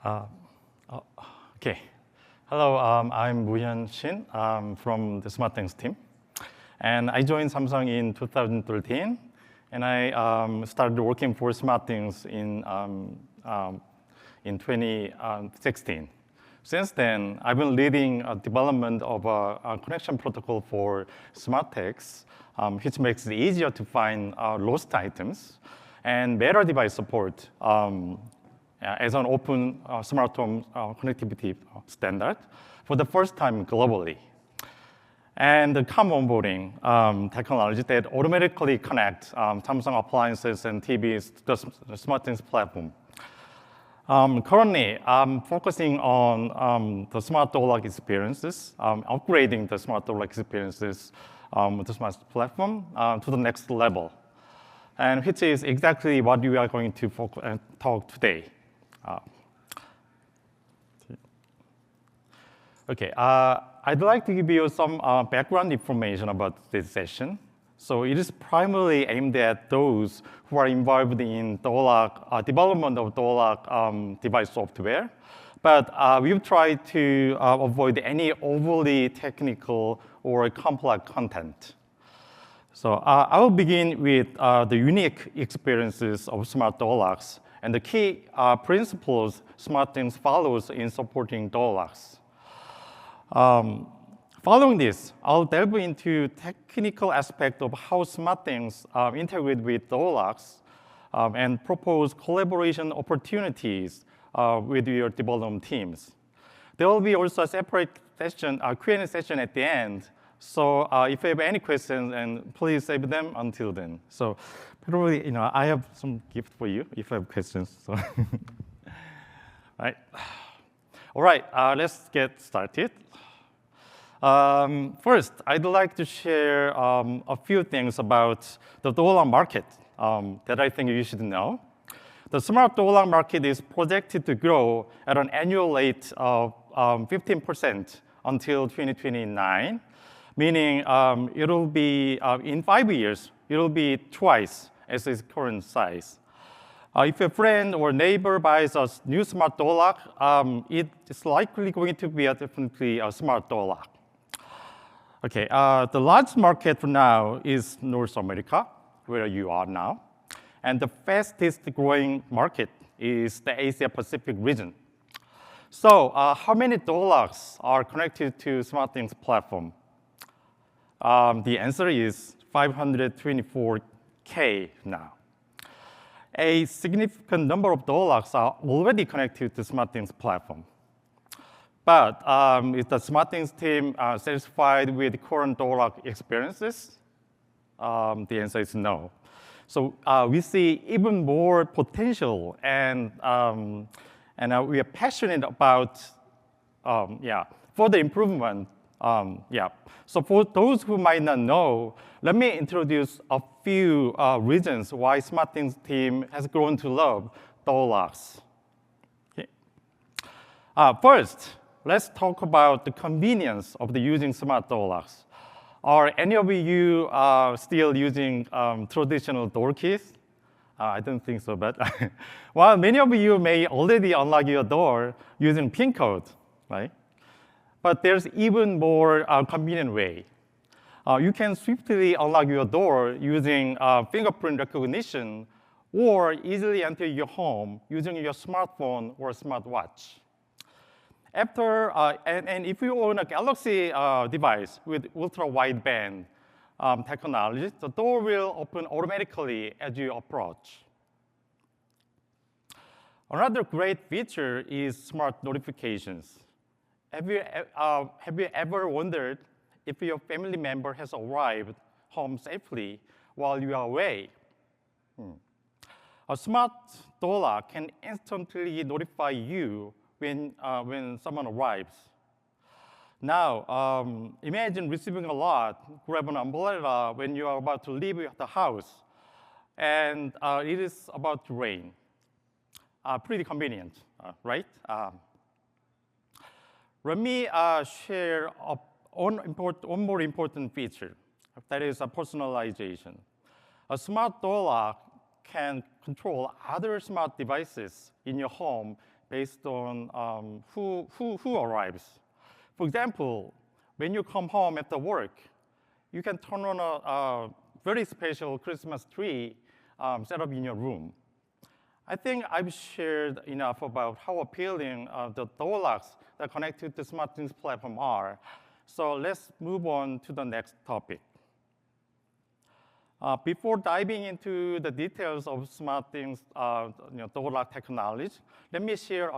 Uh, oh, okay. Hello, I'm Woo-hyun Shin from the SmartThings team. And I joined Samsung in 2013, and I started working for SmartThings in 2016. Since then, I've been leading development of a connection protocol for SmartThings, which makes it easier to find lost items, and better device support as an open smart home connectivity standard for the first time globally. And the common onboarding technology that automatically connect Samsung appliances and TVs to the SmartThings platform. Currently, I'm focusing on the smart door lock experiences, upgrading the smart door lock experiences with the smart platform to the next level, and which is exactly what we are going to talk today. Okay, I'd like to give you some background information about this session. So it is primarily aimed at those who are involved in door lock, development of door lock device software. But we've tried to avoid any overly technical or complex content. So I will begin with the unique experiences of smart door locks and the key principles SmartThings follows in supporting door locks. Following this, I'll delve into technical aspect of how SmartThings integrate with door locks and propose collaboration opportunities with your development teams. There will be also a separate session, a Q&A session at the end. So if you have any questions, and please save them until then. So probably, I have some gift for you if you have questions. So. All right, let's get started. First, I'd like to share a few things about the door lock market that I think you should know. The smart door lock market is projected to grow at an annual rate of 15% until 2029, meaning it'll be, in 5 years, it'll be twice as its current size. If a friend or neighbor buys a new smart door lock, it is likely going to be definitely a smart door lock. Okay, the largest market for now is North America, where you are now. And the fastest growing market is the Asia Pacific region. So how many door locks are connected to SmartThings platform? The answer is 524K now. A significant number of door locks are already connected to SmartThings platform. But is the SmartThings team satisfied with current door lock experiences? The answer is no. So we see even more potential, and we are passionate about further improvement. So for those who might not know, let me introduce a few reasons why SmartThings team has grown to love door locks. Okay. First, let's talk about the convenience of using smart door locks. Are any of you still using traditional door keys? I don't think so, but well, many of you may already unlock your door using PIN code, right? But there's even more convenient way. You can swiftly unlock your door using fingerprint recognition, or easily enter your home using your smartphone or smartwatch. After, and if you own a Galaxy device with ultra-wideband technology, the door will open automatically as you approach. Another great feature is smart notifications. Have you ever wondered if your family member has arrived home safely while you are away? A smart door lock can instantly notify you when someone arrives. Now, imagine receiving a lot, grab an umbrella when you are about to leave the house, and it is about to rain. Pretty convenient, right? Let me share one more important feature, that is personalization. A smart door lock can control other smart devices in your home based on who arrives. For example, when you come home after work, you can turn on a very special Christmas tree set up in your room. I think I've shared enough about how appealing the door locks that connect to the SmartThings platform are. So let's move on to the next topic. Before diving into the details of SmartThings door lock technology, let me share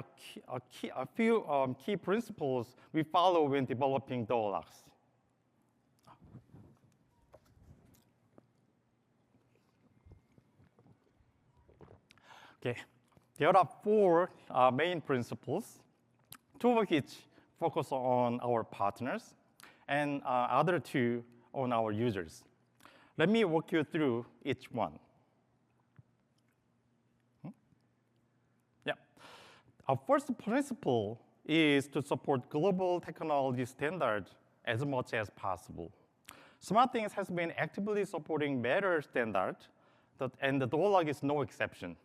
a few key principles we follow when developing door locks. Okay, there are four main principles, two of which focus on our partners, and other two on our users. Let me walk you through each one. Yeah. Our first principle is to support global technology standards as much as possible. SmartThings has been actively supporting Matter standard, and the door lock is no exception.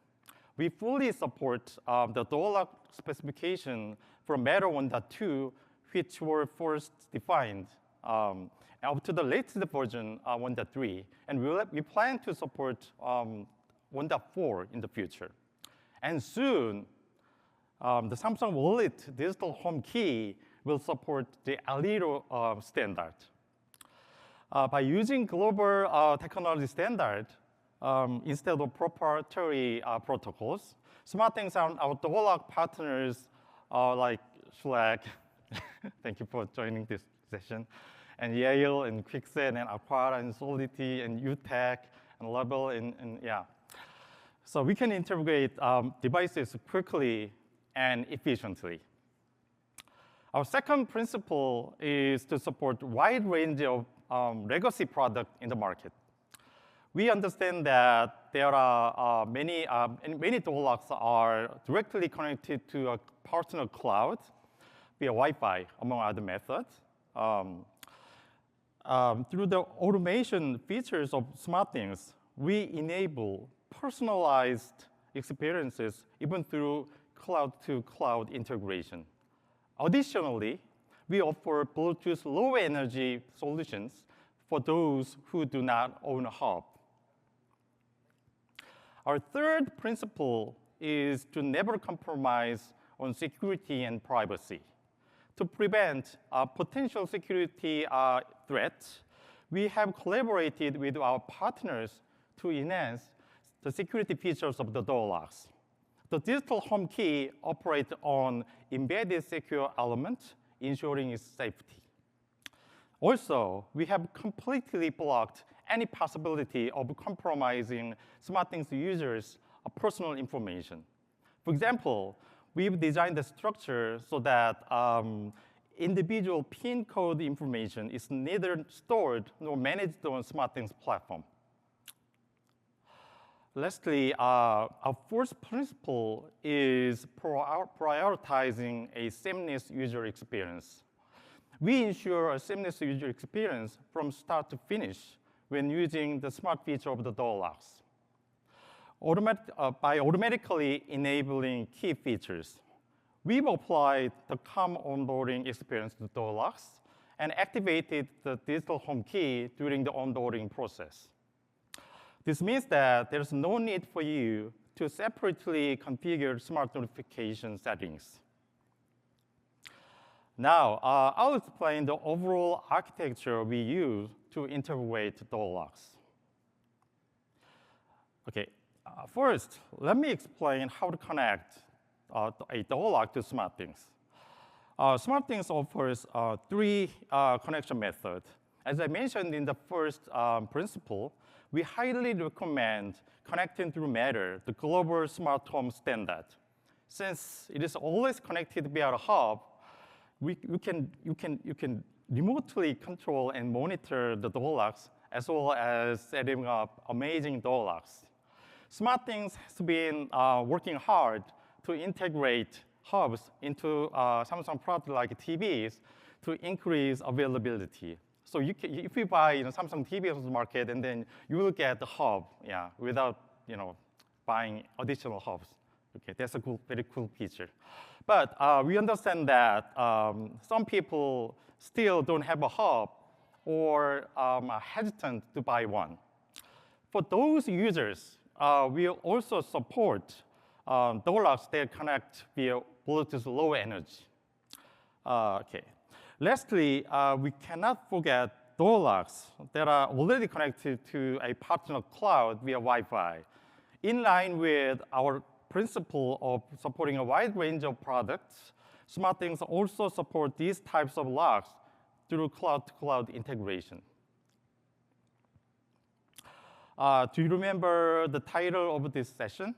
We fully support the door lock specification from Matter 1.2, which were first defined up to the latest version 1.3, and we plan to support 1.4 in the future. And soon, the Samsung Wallet digital home key will support the Aliro standard. By using global technology standard instead of proprietary protocols, SmartThings and our door lock partners like Slack, thank you for joining this session, and Yale and Quickset and Aquara and Solidity and UTech and Level and yeah. So we can integrate devices quickly and efficiently. Our second principle is to support wide range of legacy products in the market. We understand that there are many door locks are directly connected to a partner cloud via Wi-Fi, among other methods. Through the automation features of SmartThings, we enable personalized experiences even through cloud-to-cloud integration. Additionally, we offer Bluetooth low-energy solutions for those who do not own a hub. Our third principle is to never compromise on security and privacy. To prevent potential security threats, we have collaborated with our partners to enhance the security features of the door locks. The digital home key operates on embedded secure elements, ensuring its safety. Also, we have completely blocked any possibility of compromising SmartThings users' personal information. For example, we've designed the structure so that individual PIN code information is neither stored nor managed on SmartThings platform. Lastly, our fourth principle is prioritizing a seamless user experience. We ensure a seamless user experience from start to finish when using the smart feature of the door locks. By automatically enabling key features, we've applied the calm onboarding experience to door locks and activated the digital home key during the onboarding process. This means that there's no need for you to separately configure smart notification settings. Now, I'll explain the overall architecture we use to integrate door locks. Okay, first, let me explain how to connect a door lock to SmartThings. SmartThings offers three connection methods. As I mentioned in the first principle, we highly recommend connecting through Matter, the global smart home standard. Since it is always connected via a hub, you can remotely control and monitor the door locks as well as setting up amazing door locks. SmartThings has been working hard to integrate hubs into Samsung products like TVs to increase availability. So if you buy Samsung TV on the market and then you will get the hub without buying additional hubs Okay, that's a cool, very cool feature. But we understand that some people still don't have a hub or are hesitant to buy one. For those users, we also support door locks that connect via Bluetooth Low Energy. Okay. Lastly, we cannot forget door locks that are already connected to a partner cloud via Wi-Fi. In line with our principle of supporting a wide range of products, SmartThings also support these types of locks through cloud-to-cloud integration. Do you remember the title of this session?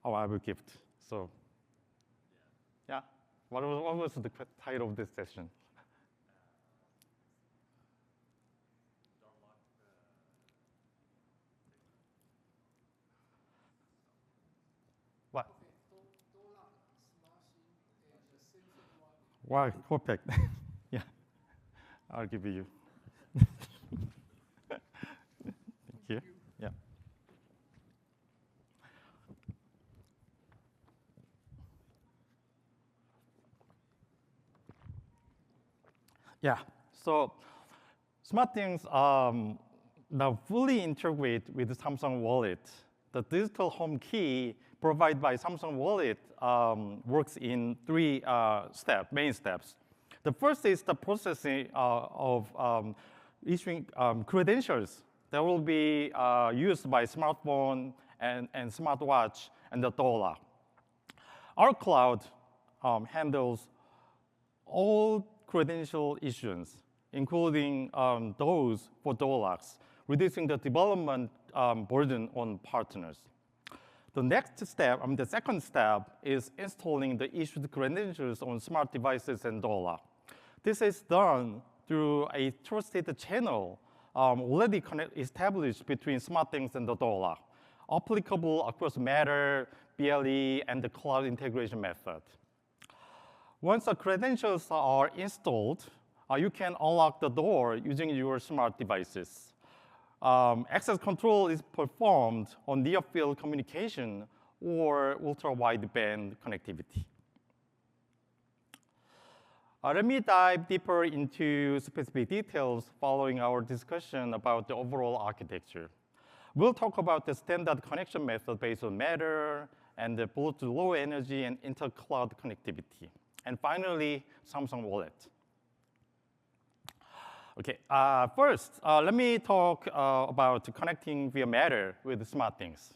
Oh, I will give it. So, yeah. What was the title of this session? What? Wow, perfect. Yeah, I'll give you. Thank you. Yeah. Yeah. So SmartThings now fully integrate with Samsung Wallet. The digital home key provided by Samsung Wallet works in three main steps. The first is the processing of issuing credentials that will be used by smartphone and smartwatch and the door lock. Our cloud handles all credential issuance, including those for door locks, reducing the development burden on partners. The second step is installing the issued credentials on smart devices and door lock. This is done through a trusted channel already established between SmartThings and the door lock, applicable across Matter, BLE, and the cloud integration method. Once the credentials are installed, you can unlock the door using your smart devices. Access control is performed on near-field communication or ultra-wideband connectivity. Let me dive deeper into specific details following our discussion about the overall architecture. We'll talk about the standard connection method based on Matter and the Bluetooth Low Energy and inter-cloud connectivity. And finally, Samsung Wallet. Okay, first, let me talk about connecting via Matter with SmartThings.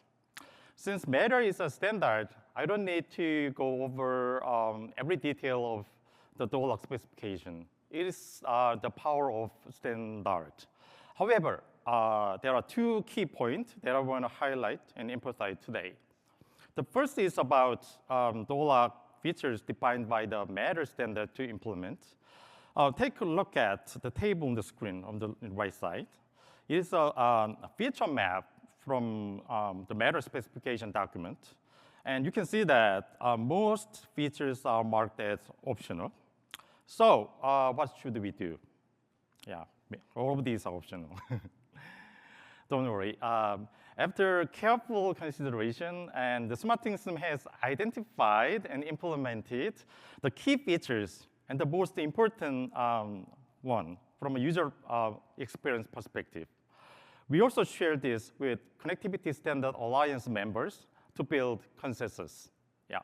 Since Matter is a standard, I don't need to go over every detail of the door lock specification. It is the power of standard. However, there are two key points that I want to highlight and emphasize today. The first is about door lock features defined by the Matter standard to implement. Take a look at the table on the screen on the right side. It is a feature map from the Matter specification document. And you can see that most features are marked as optional. So what should we do? Yeah, all of these are optional. Don't worry. After careful consideration, and the SmartThings team has identified and implemented the key features and the most important one from a user experience perspective. We also share this with Connectivity Standard Alliance members to build consensus. Yeah.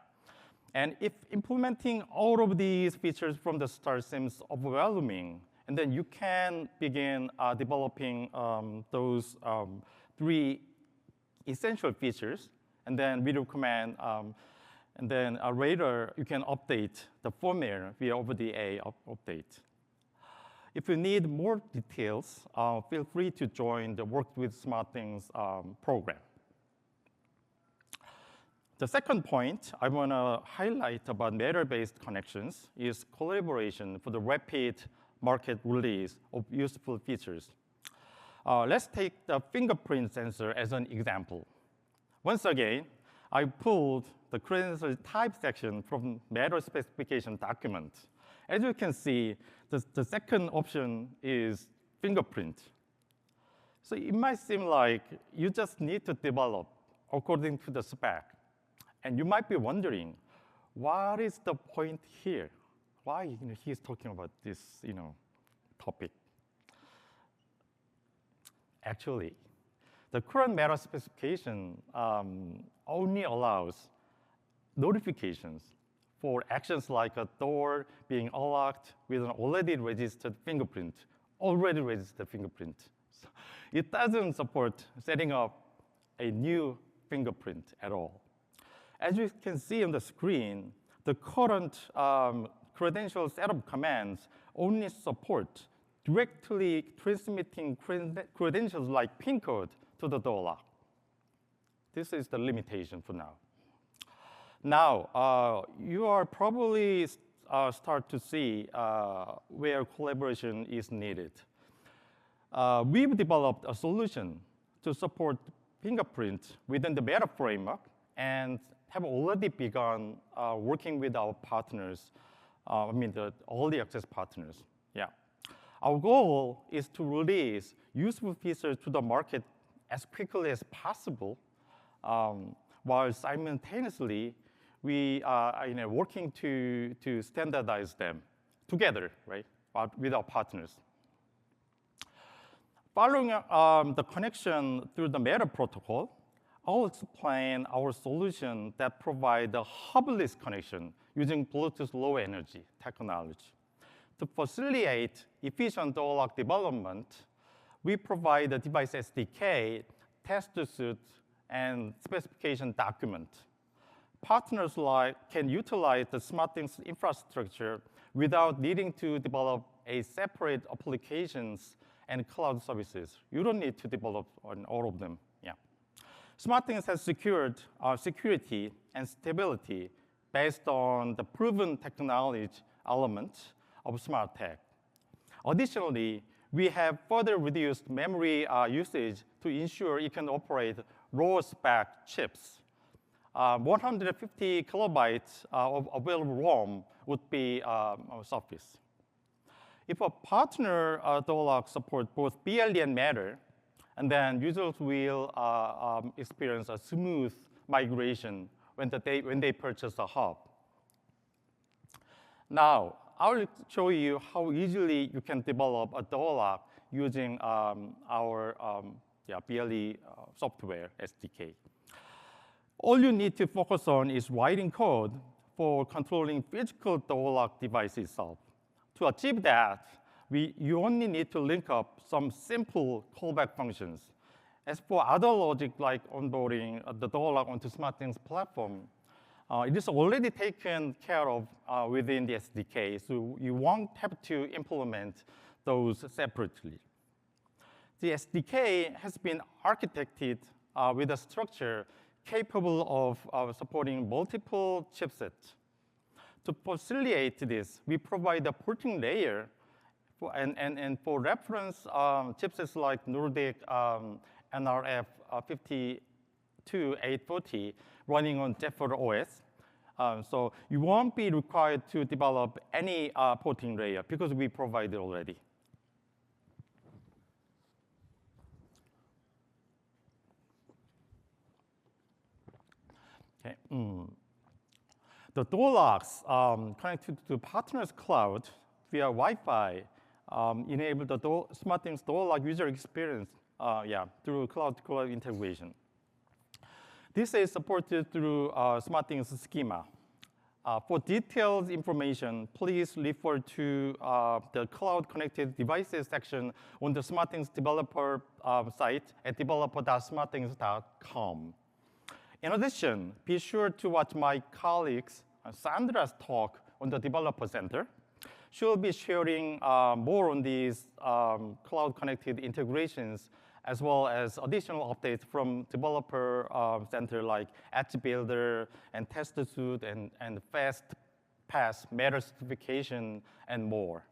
And if implementing all of these features from the start seems overwhelming, and then you can begin developing those three essential features, and then we recommend, and then later you can update the firmware via over-the-air update. If you need more details, feel free to join the Work with SmartThings program. The second point I want to highlight about Matter-based connections is collaboration for the rapid market release of useful features. Let's take the fingerprint sensor as an example. Once again, I pulled the credential type section from Matter specification document. As you can see, the second option is fingerprint. So it might seem like you just need to develop according to the spec. And you might be wondering, what is the point here? Why he's talking about this topic? Actually, the current Meta specification only allows notifications for actions like a door being unlocked with an already registered fingerprint. So it doesn't support setting up a new fingerprint at all. As you can see on the screen, the current credential setup commands only support directly transmitting credentials like PIN code to the door lock. This is the limitation for now. Now, you are probably start to see where collaboration is needed. We've developed a solution to support fingerprint within the Meta framework and have already begun working with our partners, the early access partners. Yeah. Our goal is to release useful features to the market as quickly as possible, while simultaneously we are working to standardize them together, right, with our partners. Following the connection through the Meta protocol, I'll explain our solution that provides a hubless connection using Bluetooth low energy technology. To facilitate efficient door lock development, we provide a device SDK, test suite, and specification document. Partners can utilize the SmartThings infrastructure without needing to develop a separate applications and cloud services. You don't need to develop on all of them. Yeah. SmartThings has secured security and stability based on the proven technology element of smart tech. Additionally, we have further reduced memory usage to ensure it can operate raw spec chips. 150 kilobytes of available ROM would be suffice. If a partner door lock support both BLE and Matter, and then users will experience a smooth migration when they purchase a hub. Now, I'll show you how easily you can develop a door lock using our BLE software SDK. All you need to focus on is writing code for controlling physical door lock device itself. To achieve that, you only need to link up some simple callback functions. As for other logic like onboarding the door lock onto SmartThings platform, it is already taken care of within the SDK, so you won't have to implement those separately. The SDK has been architected with a structure capable of supporting multiple chipsets. To facilitate this, we provide a porting layer, and for reference, chipsets like Nordic NRF 52840 running on Zephyr OS. So you won't be required to develop any porting layer because we provide it already. Okay. The door locks connected to partners' cloud via Wi-Fi enable the SmartThings door lock user experience through cloud-to-cloud integration. This is supported through SmartThings schema. For detailed information, please refer to the cloud-connected devices section on the SmartThings developer site at developer.smartthings.com. In addition, be sure to watch my colleagues Sandra's talk on the Developer Center. She'll be sharing more on these cloud-connected integrations, as well as additional updates from Developer Center like Edge Builder and Test Suite and Fast Pass Matter certification and more.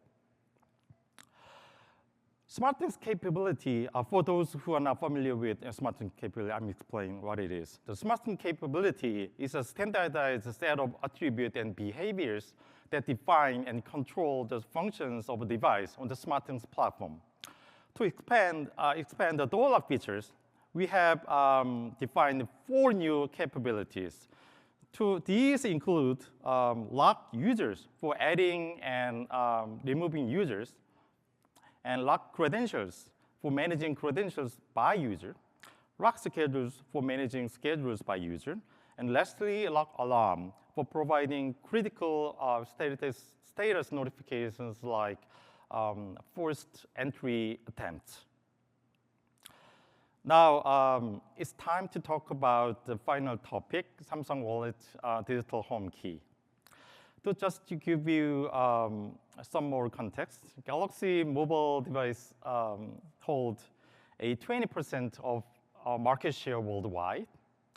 SmartThings capability, for those who are not familiar with SmartThings capability, I'm explaining what it is. The SmartThings capability is a standardized set of attributes and behaviors that define and control the functions of a device on the SmartThings platform. To expand the door lock features, we have defined 4 new capabilities. These include lock users for adding and removing users, and lock credentials for managing credentials by user, lock schedules for managing schedules by user, and lastly, lock alarm for providing critical status notifications like forced entry attempts. Now, it's time to talk about the final topic, Samsung Wallet digital home key. Just to give you some more context, Galaxy mobile device hold a 20% of market share worldwide,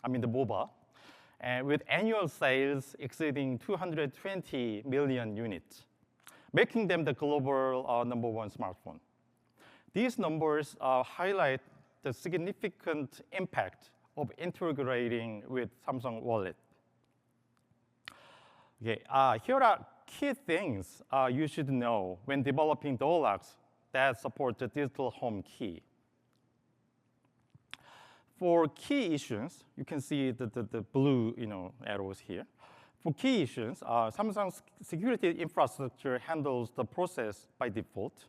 I mean the mobile, and with annual sales exceeding 220 million units, making them the global #1 smartphone. These numbers highlight the significant impact of integrating with Samsung Wallet. Okay, here are key things you should know when developing door locks that support the digital home key. For key issues, you can see the blue arrows here. For key issues, Samsung's security infrastructure handles the process by default,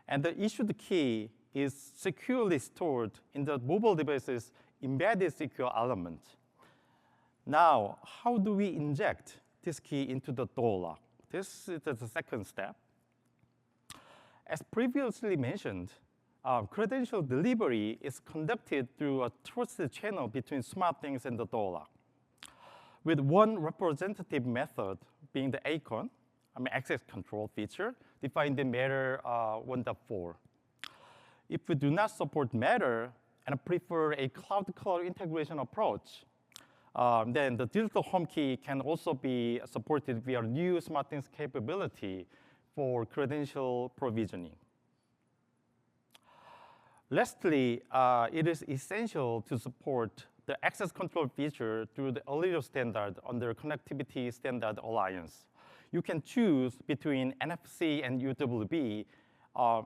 and the issued key is securely stored in the mobile device's embedded secure element. Now, how do we inject this key into the door lock? This is the second step. As previously mentioned, credential delivery is conducted through a trusted channel between SmartThings and the door lock, with one representative method being the ACON, access control feature, defined in Matter 1.4. If we do not support Matter and prefer a cloud-to-cloud integration approach, then the digital home key can also be supported via new SmartThings capability for credential provisioning. Lastly, it is essential to support the access control feature through the earlier standard under Connectivity Standard Alliance. You can choose between NFC and UWB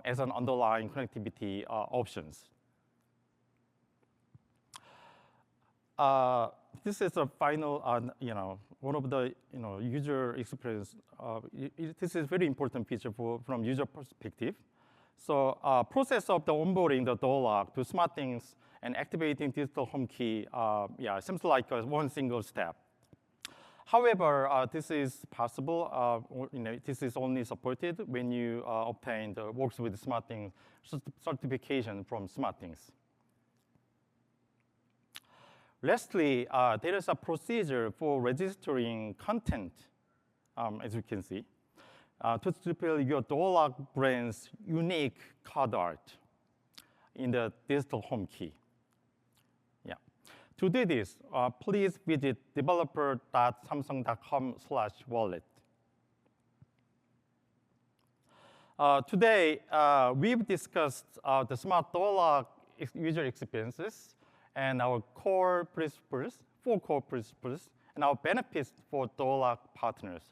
as an underlying connectivity options. This is a final, one of the user experience. This is very important feature from user perspective. So process of the onboarding the door lock to SmartThings and activating digital home key, seems like one single step. However, this is possible. This is only supported when you obtain the Works with SmartThings certification from SmartThings. Lastly, there is a procedure for registering content, as you can see, to display your door lock brand's unique card art in the digital home key. To do this, please visit developer.samsung.com/wallet. Today, we've discussed the smart door lock user experiences and our four core principles, and our benefits for door lock partners.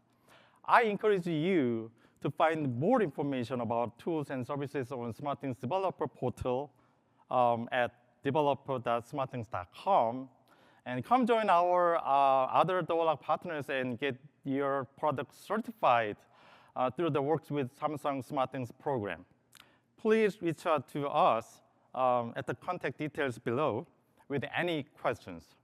I encourage you to find more information about tools and services on SmartThings developer portal at developer.smartthings.com, and come join our other door lock partners and get your product certified through the Works with Samsung SmartThings program. Please reach out to us at the contact details below with any questions.